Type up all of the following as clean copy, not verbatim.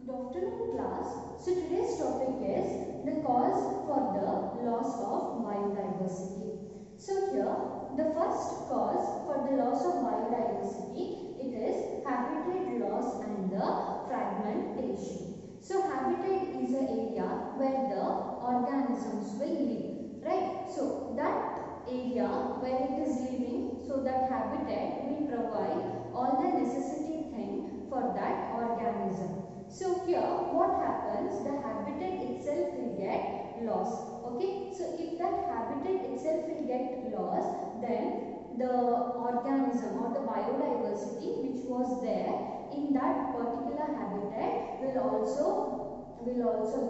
Good afternoon class. So today's topic is the cause for the loss of biodiversity. So here the first cause for the loss of biodiversity, it is habitat loss and the fragmentation. So habitat is an area where the organisms will live, right? So that area where it is living, so that habitat will provide all the necessary thing for that organism. So here what happens, the habitat itself will get lost. Okay, so if that habitat itself will get lost, then the organism or the biodiversity which was there in that particular habitat will also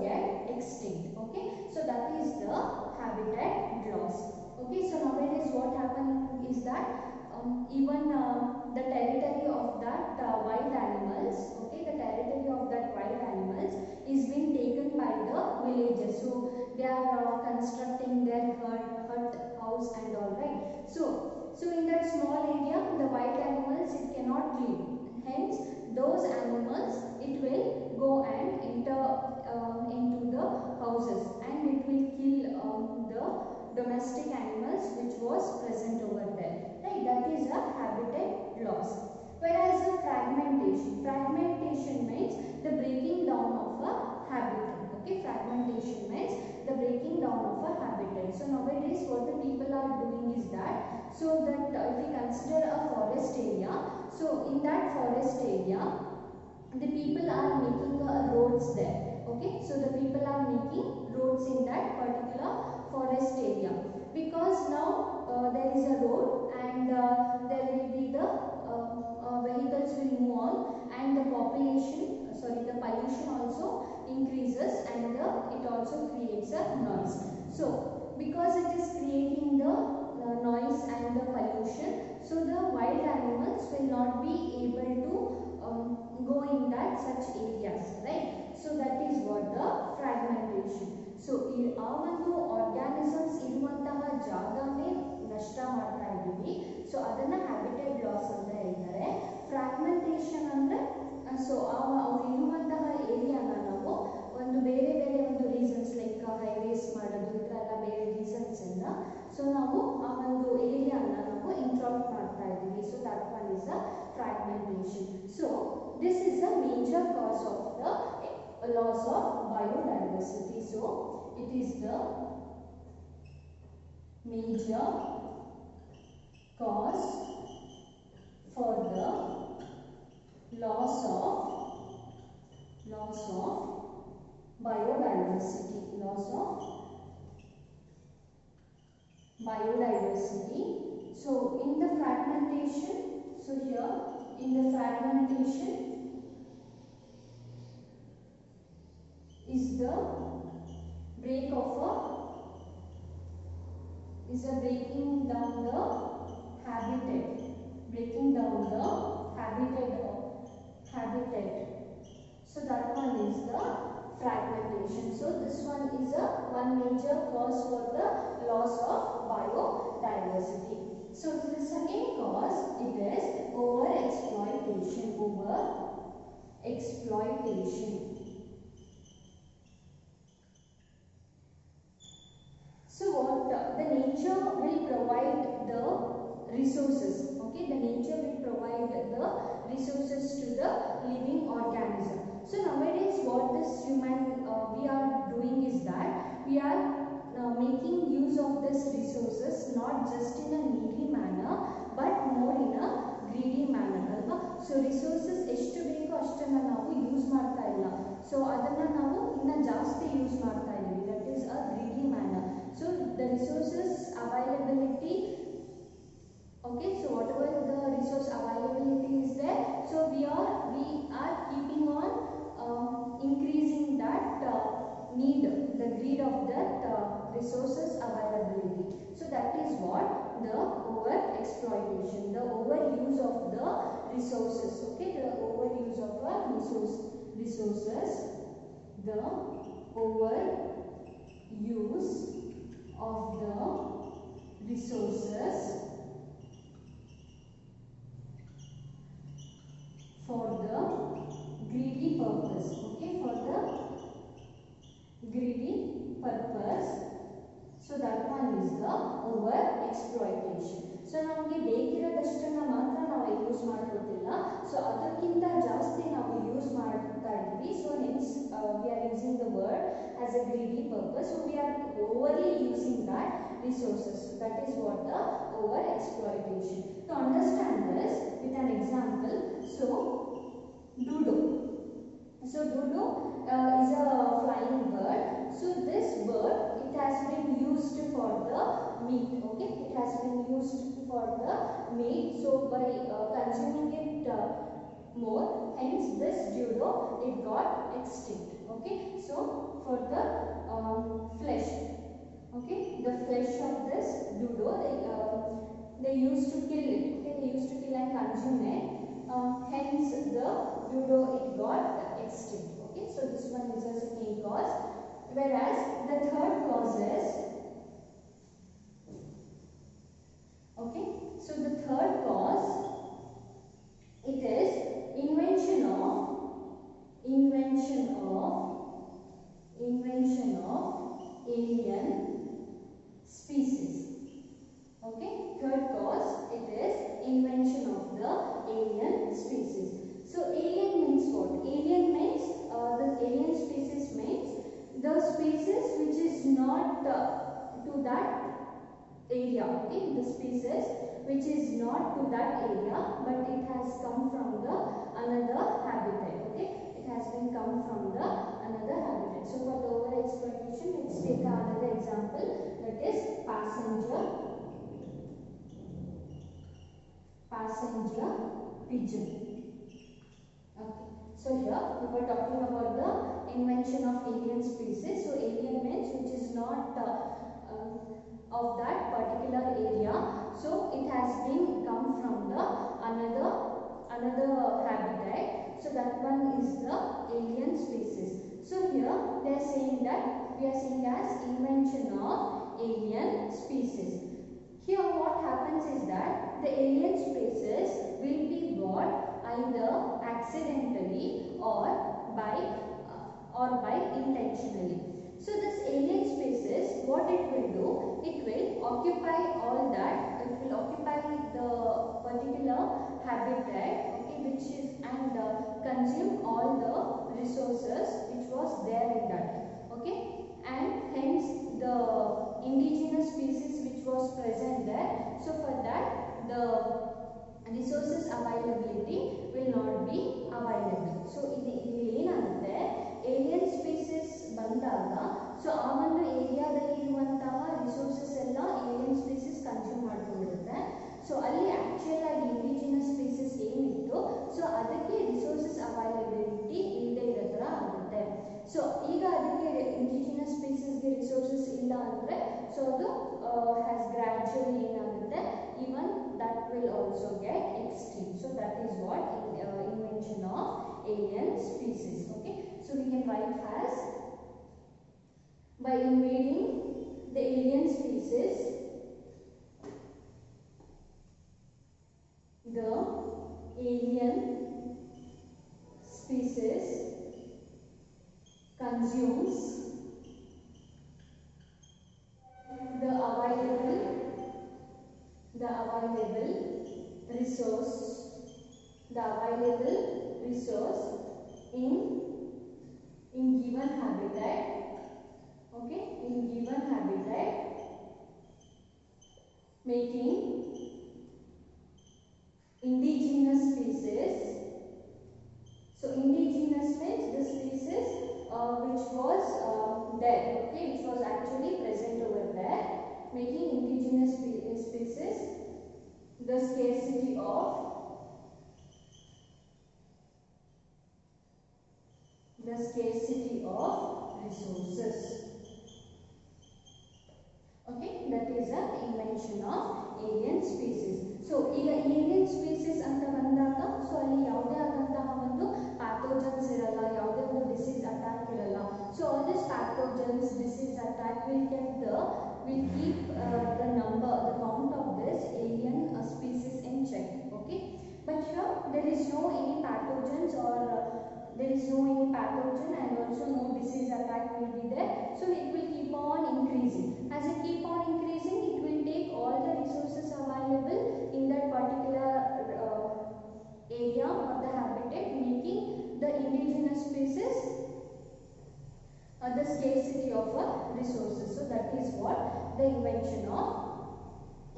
get extinct. Okay, so that is the habitat loss. Okay, so nowadays what happens is that even the territory of that wild animals, okay, the territory of that wild animals is being taken by the villagers. So they are constructing their hut, house and all, right. So in that small area, the wild animals, it cannot live. Hence, those animals, it will go and enter into the houses, and it will kill the domestic animals which was present over there, right. That is a habitat loss. Whereas the fragmentation means the breaking down of a habitat. Okay, fragmentation means the breaking down of a habitat. So nowadays what the people are doing is that, so that if we consider a forest area, so in that forest area the people are making roads there. Okay, so the people are making roads in that particular forest area, because now there is a road, and there will be the vehicles will move on, and the the pollution also increases, and it also creates a noise. So because it is creating the noise and the pollution, so the wild animals will not be able to go in that such areas, right. So that is what the fragmentation. So ಆ ಒಂದು organisms ಇರುವಂತಹ ಜಾಗನೇ ನಷ್ಟ ಮಾಡ್ತಾ ಇದ್ದೀವಿ. So ಅದನ್ನ habitat loss ಅಂತ ಹೇಳ್ತಾರೆ. ಫ್ರಾಗ್ಮೆಂಟೇಷನ್ ಅಂದ್ರೆ ಸೊ ಅವ್ರು ಇರುವಂತಹ ಏರಿಯಾನ ನಾವು ಒಂದು ಬೇರೆ ಒಂದು ರೀಸನ್ಸ್ ಲೈಕ್ ಹೈವೇಸ್ ಮಾಡೋದು, ಈ ಥರ ಎಲ್ಲ ಬೇರೆ ರೀಸನ್ಸ್ ಇಂದ ಸೊ ನಾವು ಆ ಒಂದು ಏರಿಯಾನ ನಾವು ಇಂಟ್ರಾಕ್ಟ್ ಮಾಡ್ತಾ ಇದ್ದೀವಿ. So that one is a fragmentation. So this is a major cause of the loss of biodiversity. So it is the major cause for the loss of biodiversity. So in the fragmentation, so here in the fragmentation is the breaking down the habitat. So that one is the fragmentation. So this one is one major cause for the loss of biodiversity. So the second cause, it is overexploitation. So what the nature will provide the resources. Okay, the nature will provide the resources to the living organism. So nowadays what this human we are doing is that we are making use of these resources not just in a needy manner but more in a greedy manner alva. So resources ಎಷ್ಟು ಬೇಕೋ ಅಷ್ಟನ್ನ ನಾವು use ಮಾಡ್ತಾ ಇಲ್ಲ, so ಅದನ್ನ ನಾವು ಇನ್ನ ಜಾಸ್ತಿ ಯೂಸ್ ಮಾಡ್ತಾ ಇದ್ದೀವಿ. That is a greedy manner. So the resources availability, okay, so whatever the resource availability is there, so we are keeping on increasing that need, the greed of that resources availability. So that is what the over exploitation, the overuse of the resources. Okay, the overuse of the resources, the overuse of the resources for the greedy purpose. Okay, greedy purpose. So that one is the over exploitation. So ನಮಗೆ ಬೇಕಿರೋದಷ್ಟನ್ನ ಮಾತ್ರ ನಾವು use ಮಾಡ್ಕೋತಿಲ್ಲ, so ಅದಕ್ಕಿಂತ ಜಾಸ್ತಿ ನಾವು use ಮಾಡ್ತಾ ಇದ್ವಿ. So hence we are using the word as a greedy purpose. So we are overly using that resources. That is what the over exploitation. To understand this with an example, so dodo. So dodo is a flying bird. So this bird, it has been used for the meat. Okay, it has been used for the meat. So by consuming it more, hence this dodo it got extinct. Okay, so for the flesh, okay, the flesh of this dodo, they used to kill it. Okay, they used to kill and consume it. Hence the dodo it got extinct. Okay, so this one is a second cause. Whereas the third cause is, okay, so the third cause, it is invention of alien species. Okay, third cause, it is invention of the alien species. So alien means what? Alien means the alien species means the species which is not to that area. Okay, the species which is not to that area, but it has come from the another habitat. Okay, it has been come from the another habitat. So for the over exploitation, let's take another example, that is passenger pigeon. Okay, so here we were talking about the invention of alien species. So alien means which is not of that particular area. So it has been come from the another habitat. So that one is the alien species. So here they are saying that we are saying as invention of alien species. Here what happens is that the alien species will be got either accidentally or by intentionally. So this alien species, what it will do, it will occupy all that, it will occupy the particular habitat, okay, which is and consume all the resources which was there in that. Okay, and hence the indigenous species which was present there, so for that the resources availability will not be available. So ಇಲ್ಲಿ ಏನಾಗುತ್ತೆ, alien species ಬಂದಾಗ so ಆ ಒಂದು ಏರಿಯಾದಲ್ಲಿ ಇರುವಂತಹ resources ಎಲ್ಲ alien species consume ಮಾಡ್ಕೊಂಡಿರುತ್ತೆ. So ಅಲ್ಲಿ actual ಆಗಿ ಇಂಡಿಜಿನಸ್ ಸ್ಪೀಸೀಸ್ ಏನಿತ್ತು, ಸೊ ಅದಕ್ಕೆ ರಿಸೋರ್ಸಸ್ ಅವೈಲಬಿಲಿಟಿ ಇಲ್ಲದೆ ಇರೋ ಥರ ಆಗುತ್ತೆ. ಸೊ ಈಗ ಅದಕ್ಕೆ ಇಂಡಿಜಿನಸ್ ಸ್ಪೀಸೀಸ್ಗೆ ರಿಸೋರ್ಸಸ್ ಇಲ್ಲ ಅಂದರೆ ಸೊ ಅದು ಹ್ಯಾಸ್ ಗ್ರ್ಯಾಜುಯಲಿ ಏನಾಗುತ್ತೆ, even that will also get extinct. So that is what invention of alien species. Okay, so we can write as by invading the alien species, the alien species consumes the available resource in given habitat. Okay, in given habitat, making indigenous species. So indigenous means the species which was there, okay, which was actually present over there, making indigenous species the scarcity of resources. Okay, that is an invention of alien species. So ಈಗ alien species ಅಂತ ಬಂದಾಗ so ಅಲ್ಲಿ ಯಾವುದೇ ಆದಂತಹ ಒಂದು pathogens ಇರಲ್ಲ, ಯಾವುದೇ ಒಂದು disease attack ಇರಲ್ಲ. So all these pathogens, disease attack will keep the count of this alien species in check. Okay, but here there is no any pathogens or there is no any pathogen and also no disease attack will be there. So it will keep on increasing. As it keep on increasing, it will take all the resources available in that particular area or the habitat, making the indigenous species the scarcity of resources. So that is what the invention of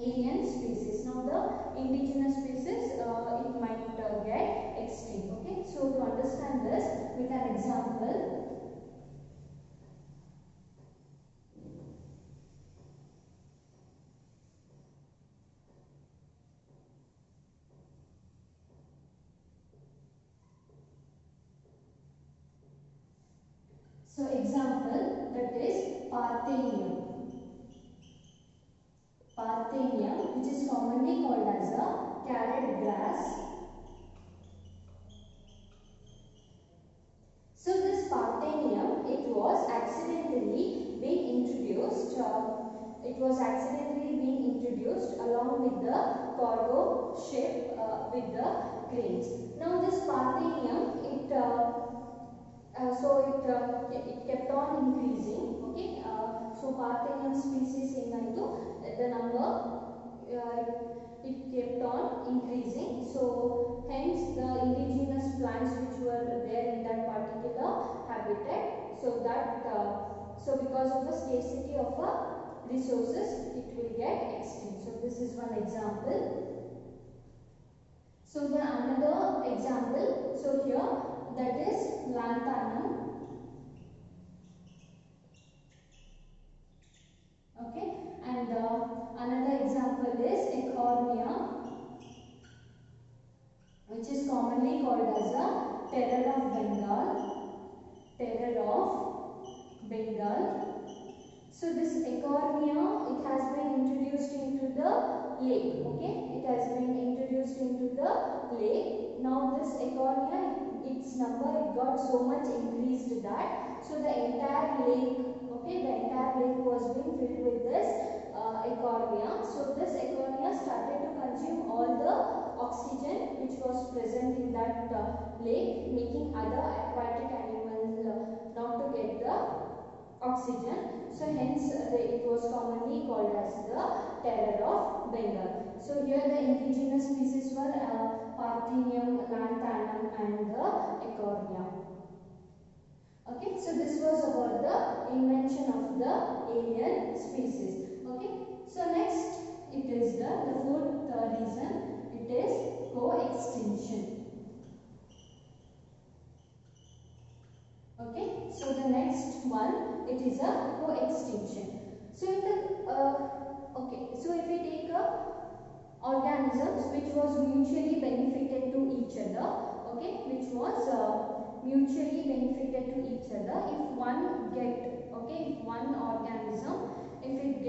alien species. Now the indigenous species it might get extinct. Okay, so to understand this with an example. So example, that is Parthenium. Parthenium, which is commonly called as a carrot grass. So this Parthenium, it was accidentally being introduced. Along with the cargo ship with the grains. Now this Parthenium, it kept on increasing. Okay, so Parthenium species the number it kept on increasing. So hence the indigenous plants which were there in that particular habitat. So because of the scarcity of resources, it will get extinct. So this is one example. So the another example. So here that is lanthanum. Okay, and another example is Ecornia, which is commonly called as a terror of Bengal. So this Ecornia, it has been introduced into the lake. Okay, it has been introduced into the lake. Now this Ecornia, its number it got so much increased that so the entire lake, okay, the entire lake was being filled with this Ecornia. So this Ecornia started to consume all the oxygen which was present in that lake, making other aquatic animals not to get the oxygen. So hence it was commonly called as the terror of Bengal. So here the indigenous species were Parthenium, lanthanum and the Ecornia. Okay, so this was about the invention of the alien species. Okay, so next it is the fourth reason, it is co-extinction. Okay, so the next one, it is a co-extinction. So in the so if we take organisms which was mutually benefited to each other, okay, which was mutually benefited to each other. If one organism, if it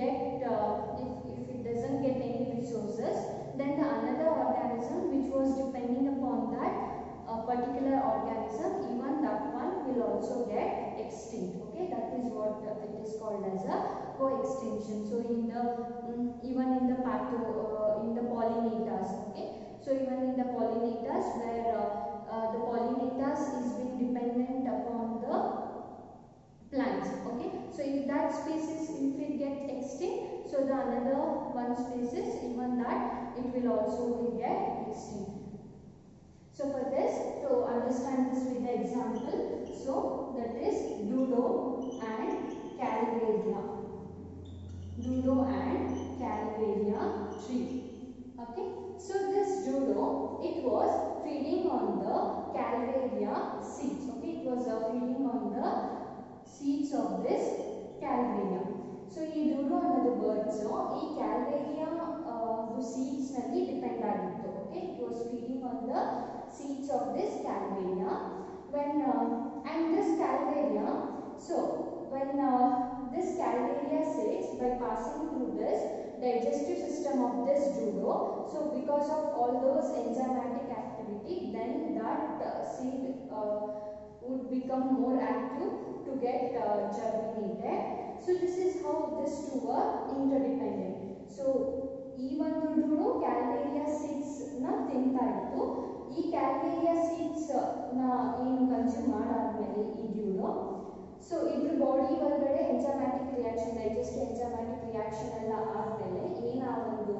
doesn't get any resources, then the another organism which was depending upon that particular organism, even that one will also get extinct. Okay, that is what it is called as a co-extinction. So in the even in the pollinators, okay, so even in the pollinators where the pollinators is being dependent upon the plants. Okay, so if that species, if it gets extinct, so the another one species, even that it will also get extinct. So for this, to understand this with the example, so that is Dodo and Calvaria. Dodo and Calvaria tree. Okay, so this Dodo, it was feeding on the Calvaria seeds. Okay, it was feeding on the seeds of this Calvaria. So ಈ Dodo ಅನ್ನೋದು birds, ಈ Calvaria seeds ನಲ್ಲಿ depend ಆಗಿತ್ತು. Okay, it was feeding on the seeds of this Calvaria. And this Calvaria, so when this Calvaria seeds, by passing through this digestive system of this Dodo, so because of all those enzymatic activity, then that seed would become more active to get germinated. So this is how these two are interdependent. So ಈ ಒಂದು Dodo Calvaria seeds ನ ತಿಂತಾ ಇತ್ತು. ಈ ಕ್ಯಾಲ್ವೇರಿಯಾ seeds ಏನು consume ಮಾಡಾದ್ಮೇಲೆ ಈ ಡ್ಯೂಡೋ so ಇದ್ರ ಬಾಡಿ ಒಳಗಡೆ enzymatic reaction digest enzymatic reaction ಎಲ್ಲ ಆದಮೇಲೆ ಏನು ಆ ಒಂದು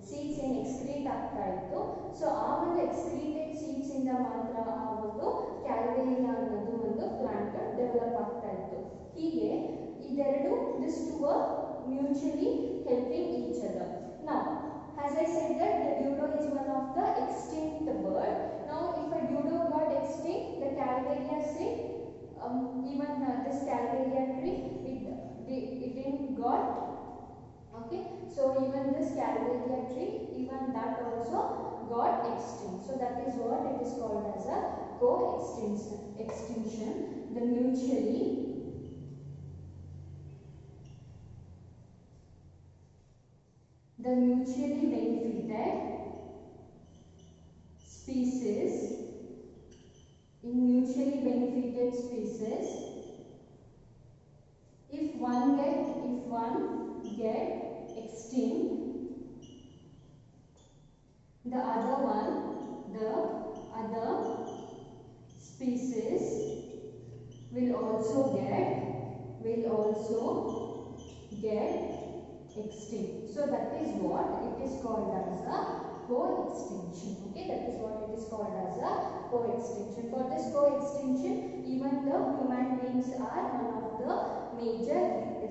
ಸೀಡ್ಸ್ ಏನು ಎಕ್ಸ್ಕ್ರೀಟ್ ಆಗ್ತಾ ಇತ್ತು ಸೊ ಆ ಒಂದು ಎಕ್ಸ್ಕ್ರೀಟೆಡ್ ಸೀಡ್ಸ್ ಇಂದ ಮಾತ್ರ ಆ ಒಂದು ಕ್ಯಾಲ್ವೇರಿಯಾ ಅನ್ನೋದು ಒಂದು ಪ್ಲಾಂಟ್ ಡೆವಲಪ್ ಆಗ್ತಾ ಇತ್ತು. ಹೀಗೆ ಇದೆರಡು this two are mutually helping each other. Now, as I said that the dodo is one of the extinct bird. Now, if a dodo got extinct, the calvaria seed, even this calvaria tree, it didn't got. Okay, so even this calvaria tree, even that also got extinct. So that is what it is called as a co-extinction. The mutually benefited species in mutually benefited species if one get extinct the other species will also get extinct. So that is what it is called as a co-extinction. Okay, that is what it is called as a co-extinction. For this co-extinction, even the human beings are one of the major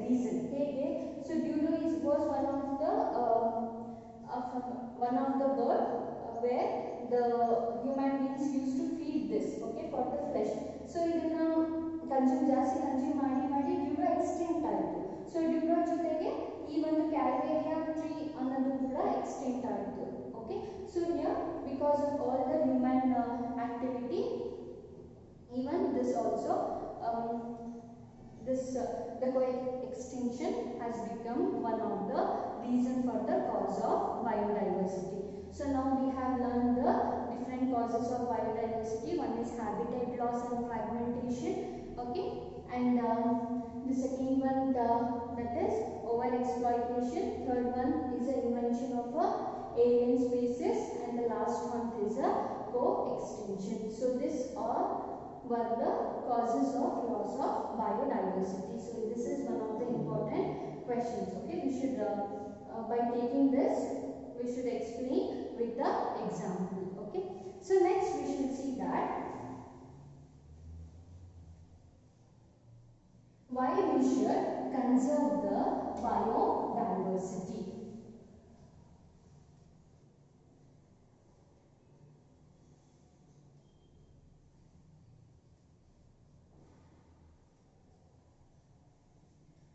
reason. Okay, so dodo was one of the bird where the human beings used to feed this. Okay, for the flesh. So idನ್ನ consume ಮಾಡಿ dodo extinct ಆಯಿತು. So ಡ್ಯೂಡೋ ಜೊತೆಗೆ ಈ ಒಂದು ಕ್ಯಾಲ್ವೇರಿಯಾ tree ಅನ್ನೋದು ಕೂಡ extinct ಆಯಿತು. Okay, so here because of all the human activity even this also the co-extinction has become one of the reason for the cause of biodiversity. So now we have learned the different causes of biodiversity. One is habitat loss and fragmentation. Okay, and the second one that is overexploitation. Third one is the invention of alien species, and the last one is a co-extinction. So these were the causes of loss of biodiversity. So this is one of the important questions. Okay, we should by taking this we should explain with the example. Okay, so next we should see that why we should conserve the biodiversity.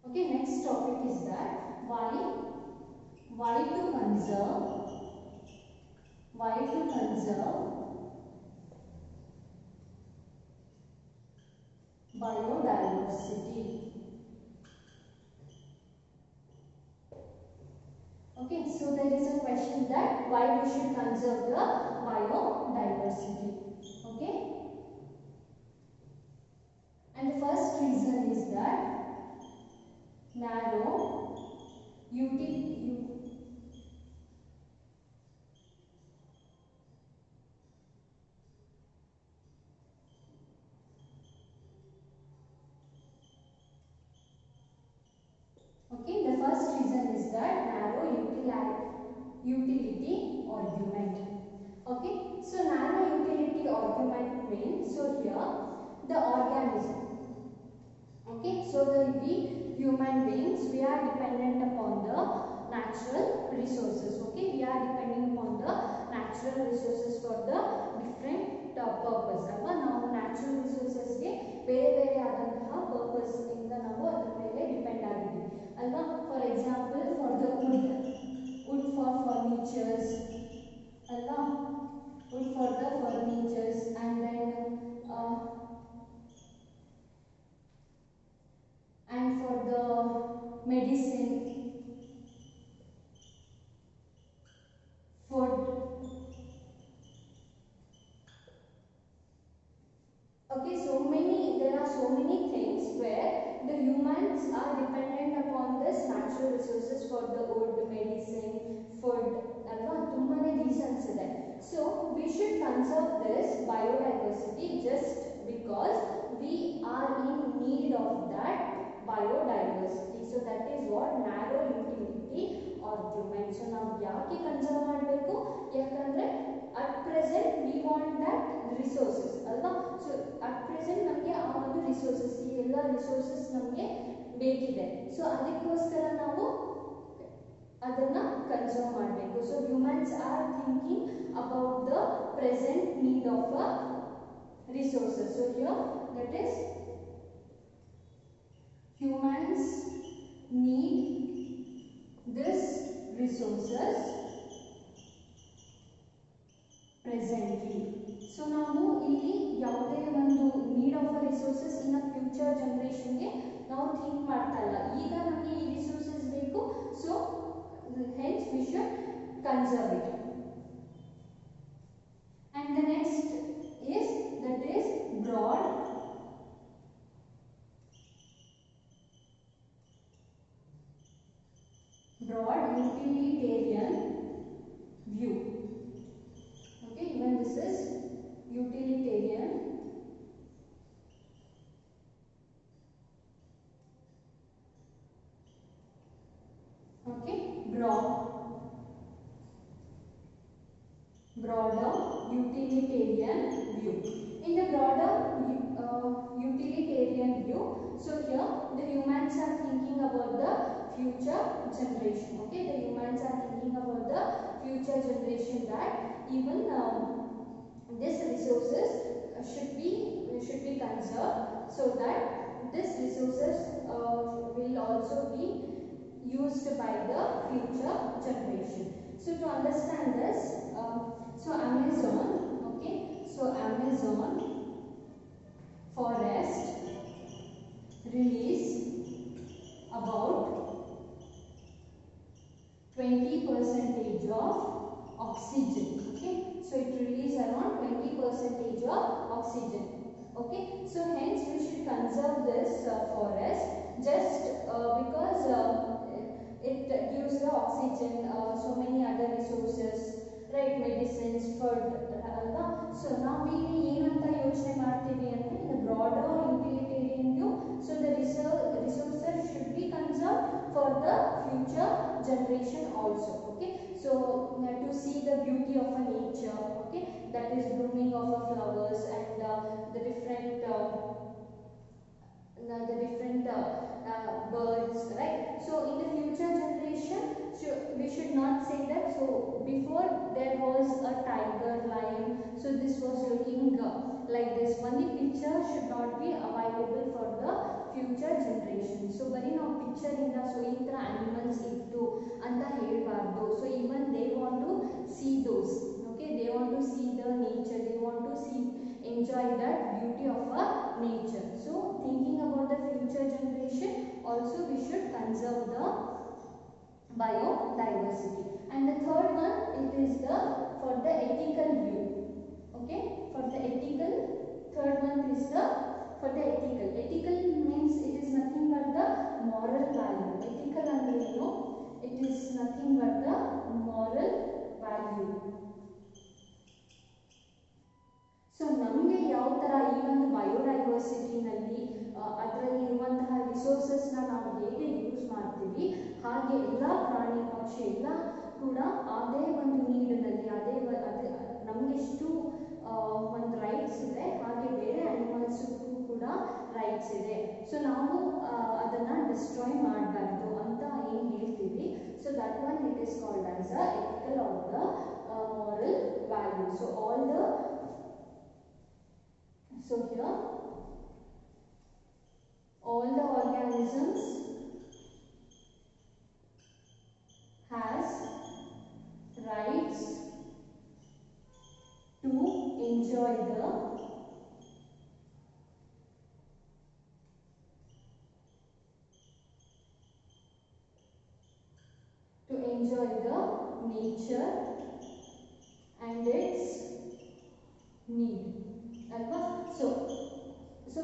Okay, next topic is that why to conserve biodiversity. Okay, so there is a question that why we should conserve the biodiversity. Okay, and the first reason is that narrow utility. Okay, the first reason is that narrow utility argument. Okay, so narrow utility argument means, so here the organism. Okay, so we human beings, we are dependent upon the natural resources. Okay, we are depending upon the natural resources for the different purpose. Alva ನಾವು natural resources ಗೆ ಬೇರೆ ಬೇರೆ ಆದಂತಹ purpose ಇಂದ ನಾವು ಅದರ ಮೇಲೆ depend ಆಗಿದ್ದೀವಿ ಅಲ್ವಾ. For example for the wood for furnitures ಅಲ್ವಾ, wood for the furnitures, and then and for the medicine, food. Okay, there are so many things where the humans are dependent upon this natural resources for the wood, medicine, food. Alva tumbane reasons ಇದೆ. So we should conserve this biodiversity just because we are in need of that biodiversity. So that is what narrow utility argument. So ನಾವು ಯಾಕೆ conserve ಮಾಡಬೇಕು? ಯಾಕಂದ್ರೆ at present we want that resources ಅಲ್ವಾ. So at present ನಮಗೆ ಆ ಒಂದು resources, ಈ ಎಲ್ಲ resources ನಮಗೆ ಬೇಕಿದೆ. ಸೊ ಅದಕ್ಕೋಸ್ಕರ ನಾವು ಅದನ್ನ ಕನ್ಸರ್ವ್ ಮಾಡಬೇಕು. So humans R thinking about the present need of a resources. So here that is humans need this resources presently. So ನಾವು ಇಲ್ಲಿ ಯಾವುದೇ ಒಂದು need of a resources in future ಜನರೇಷನ್ಗೆ ನಾವು ಥಿಂಕ್ ಮಾಡ್ತಾ ಇಲ್ಲ. ಈಗ ನಮಗೆ ಈ ರಿಸೋರ್ಸಸ್ ಬೇಕು. So hence we should conserve it. And the next is that is broad utilitarian view. Okay, even this is utilitarian. Okay, broader utilitarian view. In the broader utilitarian view, so here the humans are thinking about the future generation. Okay, the humans are thinking about the future generation, that even these resources should be conserved, so that these resources will also be used by the future generation. So to understand this, so Amazon, okay, so Amazon forest release about 20% of oxygen. Okay, so it release around 20% of oxygen. Okay, so hence we should conserve this forest just because it gives the oxygen, so many other resources, right, medicines, food alva. So now we ಏನಂತ ಯೋಚನೆ ಮಾಡ್ತೀವಿ ಅಂದ್ರೆ in the broader utilitarian view, so the resources should be conserved for the future generation also. Okay, so to see the beauty of a nature, okay, that is blooming of a flowers and the different birds, right? So in the future generation, we should not say that so before there was a tiger, lion, so this was looking like this. Only picture should not be available for the future generation. So bari ನಾವು picture ಇಂದ so ಈ ತರ animals ಇತ್ತು ಅಂತ ಹೇಳಬಾರ್ದು. So even they want to see those, okay, they want to see the nature, they want to see, enjoy that beauty of a nature. So thinking about the future generation, also we should conserve the biodiversity. And the third one, it is the for the ethical view. Okay, for the ethical, third one is the for the ethical means it is nothing but the moral value. Ethical andre ಏನು? It is nothing but the moral value. So ನಮಗೆ ಯಾವ ಥರ ಈ ಒಂದು ಬಯೋಡೈವರ್ಸಿಟಿನಲ್ಲಿ ಅದರಲ್ಲಿ ಇರುವಂತಹ ರಿಸೋರ್ಸಸ್ನ ನಾವು ಹೇಗೆ ಯೂಸ್ ಮಾಡ್ತೀವಿ, ಹಾಗೆ ಎಲ್ಲ ಪ್ರಾಣಿ ಪಕ್ಷಿ ಎಲ್ಲ ಕೂಡ ಅದೇ ಒಂದು ನೀಡಿನಲ್ಲಿ ಅದೇ ನಮಗೆಷ್ಟು ಒಂದು ರೈಟ್ಸ್ ಇದೆ, ಹಾಗೆ ಬೇರೆ ಅನಿಮಲ್ಸ್ಗೂ ಕೂಡ ರೈಟ್ಸ್ ಇದೆ. ಸೊ ನಾವು ಅದನ್ನು ಡಿಸ್ಟ್ರಾಯ್ ಮಾಡಬಾರ್ದು ಅಂತ ಏನು ಹೇಳ್ತೀವಿ. So that one it is called as a ethical of the moral value. So all the So here all the organisms has rights to enjoy the nature and its need. Alva? So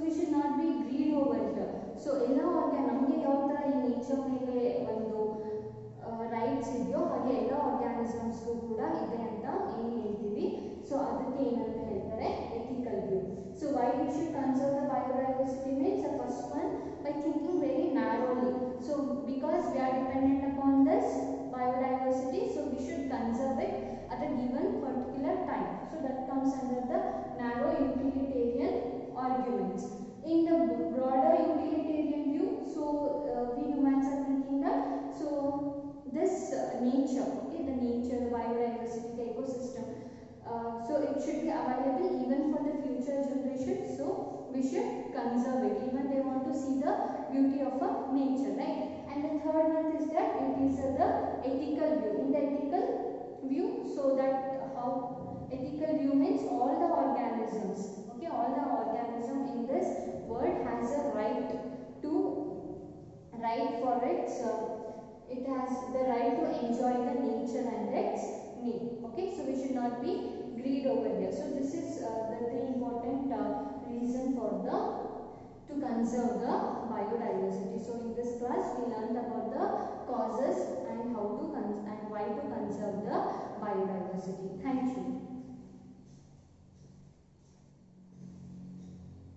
we should not be greed over here. So ಎಲ್ಲ ನಮಗೆ ಯಾವ ಥರ ಈ nature ಮೇಲೆ ಒಂದು rights ಇದೆಯೋ ಹಾಗೆ ಎಲ್ಲ ಆರ್ಗ್ಯಾನಿಸಮ್ಸ್ಗೂ ಕೂಡ ಇದೆ ಅಂತ ಏನು ಹೇಳ್ತೀವಿ. ಸೊ ಅದಕ್ಕೆ ಏನಂತ ಹೇಳ್ತಾರೆ ethical view. So why we should conserve the biodiversity means the first one by thinking very narrowly. So because we are dependent upon this biodiversity, so we should conserve it at a given particular time. So that comes under the narrow utilitarian arguments. In the broader utilitarian view, so we humans are thinking that so this nature, okay, the nature, the biodiversity, the ecosystem, so it should be available even for the future generations. So we should conserve it. Even they want to see the beauty of a nature, right? And the third one is that it is the ethical view. In the ethical view, so that how ethical view means all the organisms, okay, all the organism in this world has a right for its it has the right to enjoy the nature and its need. Okay, so we should not be greed over there. So this is the three important reason for the to conserve the biodiversity. So in this class we learned about the cause